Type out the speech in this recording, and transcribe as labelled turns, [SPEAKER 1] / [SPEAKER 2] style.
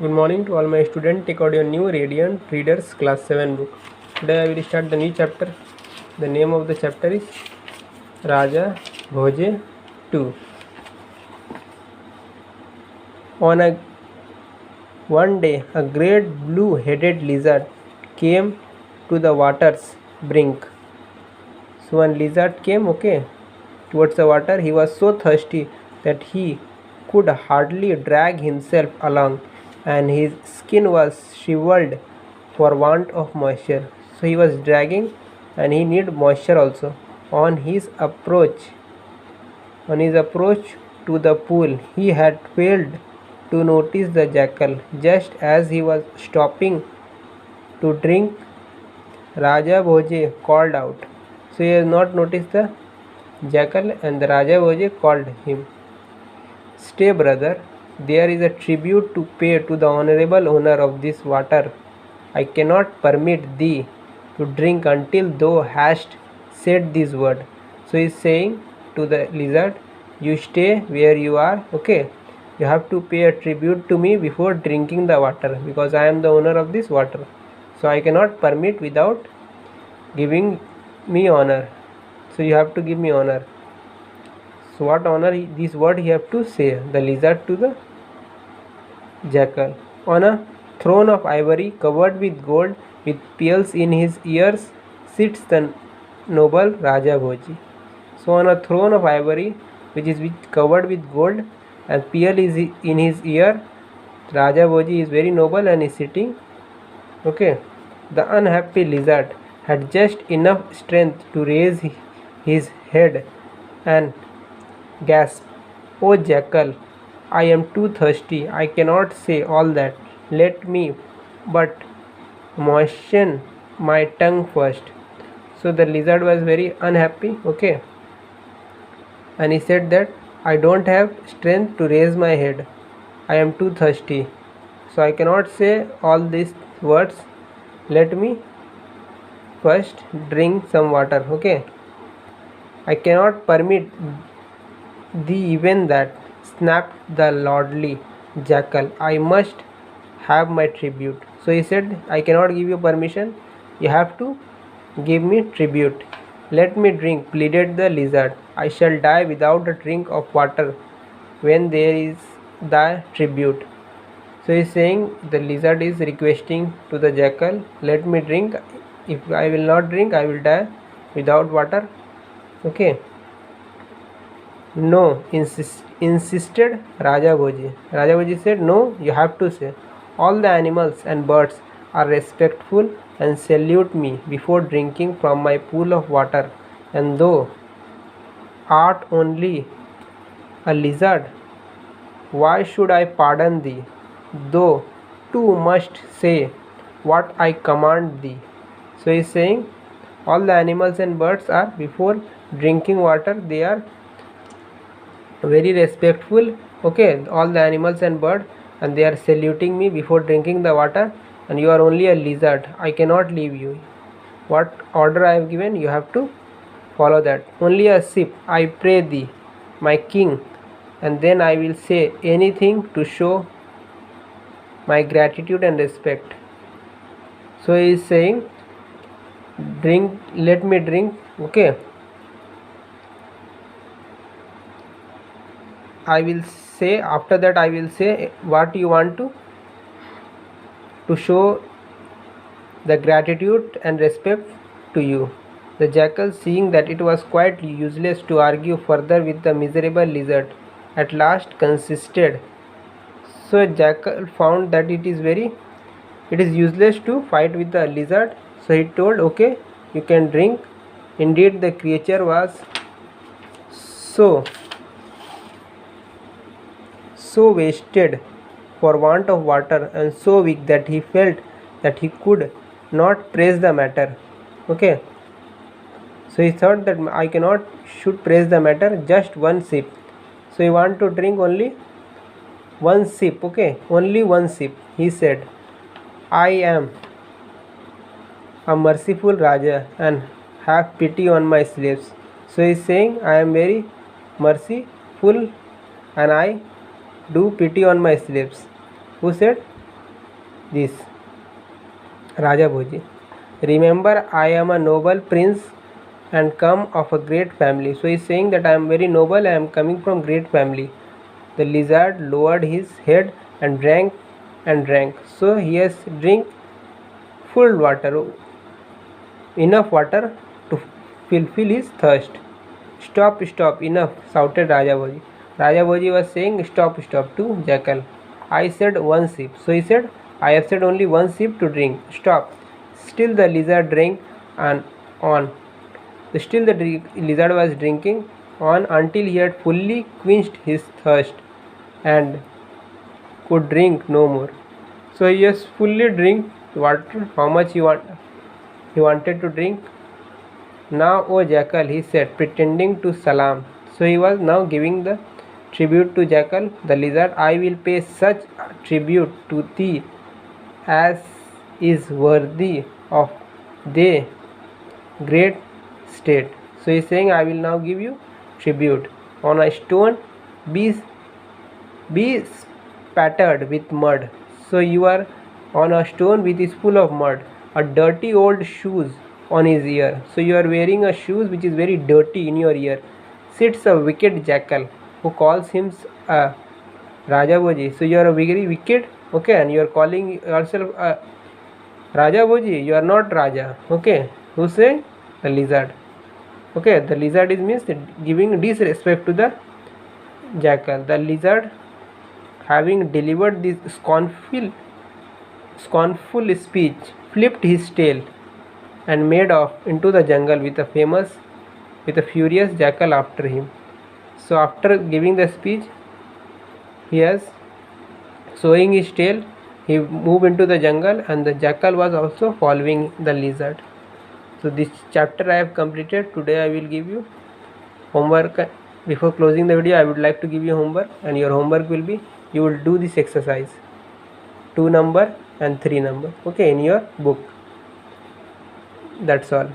[SPEAKER 1] Good morning to all my students. Take out your new Radiant Readers Class 7 book. Today I will start the new chapter. The name of the chapter is Raja Bhoje 2. One day, a great blue-headed lizard came to the water's brink. So one lizard came, towards the water. He was so thirsty that he could hardly drag himself along, and his skin was shriveled for want of moisture. So he was dragging, and he needed moisture also. On his approach to the pool, he had failed to notice the jackal. Just as he was stopping to drink, Raja Bhoje called out. So he has not noticed the jackal, and the Raja Bhoje called him. Stay, brother, there is a tribute to pay to the honorable owner of this water. I cannot permit thee to drink until thou hast said this word. So he is saying to the lizard, you stay where you are, you have to pay a tribute to me before drinking the water, because I am the owner of this water. So I cannot permit without giving me honor. So you have to give me honor. So what honor this word he have to say, the lizard to the jackal. On a throne of ivory covered with gold, with pearls in his ears, sits the noble Raja Bhoji. So on a throne of ivory which is covered with gold and pearl is in his ear, Raja Bhoji is very noble and is sitting. The unhappy lizard had just enough strength to raise his head and gasp, "Oh jackal, I am too thirsty. I cannot say all that. Let me but moisten my tongue first." So the lizard was very unhappy, and he said that I don't have strength to raise my head. I am too thirsty. So I cannot say all these words. Let me first drink some water, I cannot permit thee even that, snapped the lordly jackal. I must have my tribute. So he said, I cannot give you permission. You have to give me tribute. Let me drink, pleaded the lizard. I shall die without a drink of water when there is the tribute. So he is saying, the lizard is requesting to the jackal, let me drink. If I will not drink, I will die without water. No, insisted Raja Bhoji. Raja Bhoji said, no, you have to say. All the animals and birds are respectful and salute me before drinking from my pool of water. And thou art only a lizard, why should I pardon thee? Thou too must say what I command thee. So he is saying, all the animals and birds are, before drinking water, they are very respectful, all the animals and birds, and they are saluting me before drinking the water, and you are only a lizard. I cannot leave you. What order I have given, you have to follow that. Only a sip, I pray thee, my king, and then I will say anything to show my gratitude and respect. So he is saying, drink, let me drink, I will say, after that I will say what you want to show the gratitude and respect to you. The jackal, seeing that it was quite useless to argue further with the miserable lizard, at last consisted. So jackal found that it is useless to fight with the lizard. So he told, okay, you can drink. Indeed, the creature was so wasted for want of water and so weak that he felt that he could not press the matter. So he thought that I should press the matter, just one sip. So he want to drink only one sip, only one sip. He said, I am a merciful Raja and have pity on my slaves. So he is saying, I am very merciful and I do pity on my slaves. Who said? this Raja Bhoji. Remember, I am a noble prince and come of a great family. So he's saying that I am very noble, I am coming from great family. The lizard lowered his head and drank and drank. So he has drink full water, enough water to fulfill his thirst. Stop, stop, enough, shouted Raja Bhoji. Raja Bhoji was saying stop, stop to Jackal. I said one sip. So he said, I have said only one sip to drink. Stop. Still the lizard drank and on. Still the lizard was drinking on until he had fully quenched his thirst and could drink no more. So he has fully drink water how much he wanted to drink. Now, O Jackal, he said, pretending to salam. So he was now giving the tribute to Jackal, the lizard. I will pay such tribute to thee as is worthy of thy great state. So he is saying, I will now give you tribute. On a stone, be spattered with mud. So you are on a stone which is full of mud. A dirty old shoes on his ear. So you are wearing a shoes which is very dirty in your ear. Sits a wicked jackal who calls him Raja Bhoji. So you are a very wicked, okay, and you are calling yourself Raja Bhoji. You are not Raja, okay. Who's saying? The lizard. Okay, the lizard is means giving disrespect to the jackal. The lizard, having delivered this scornful speech, flipped his tail and made off into the jungle with a furious jackal after him. So after giving the speech, he has showing his tail, he moved into the jungle and the jackal was also following the lizard. So this chapter I have completed. Today I will give you homework. Before closing the video, I would like to give you homework, and your homework will be, you will do this exercise 2 number and 3 number, okay, in your book. That's all.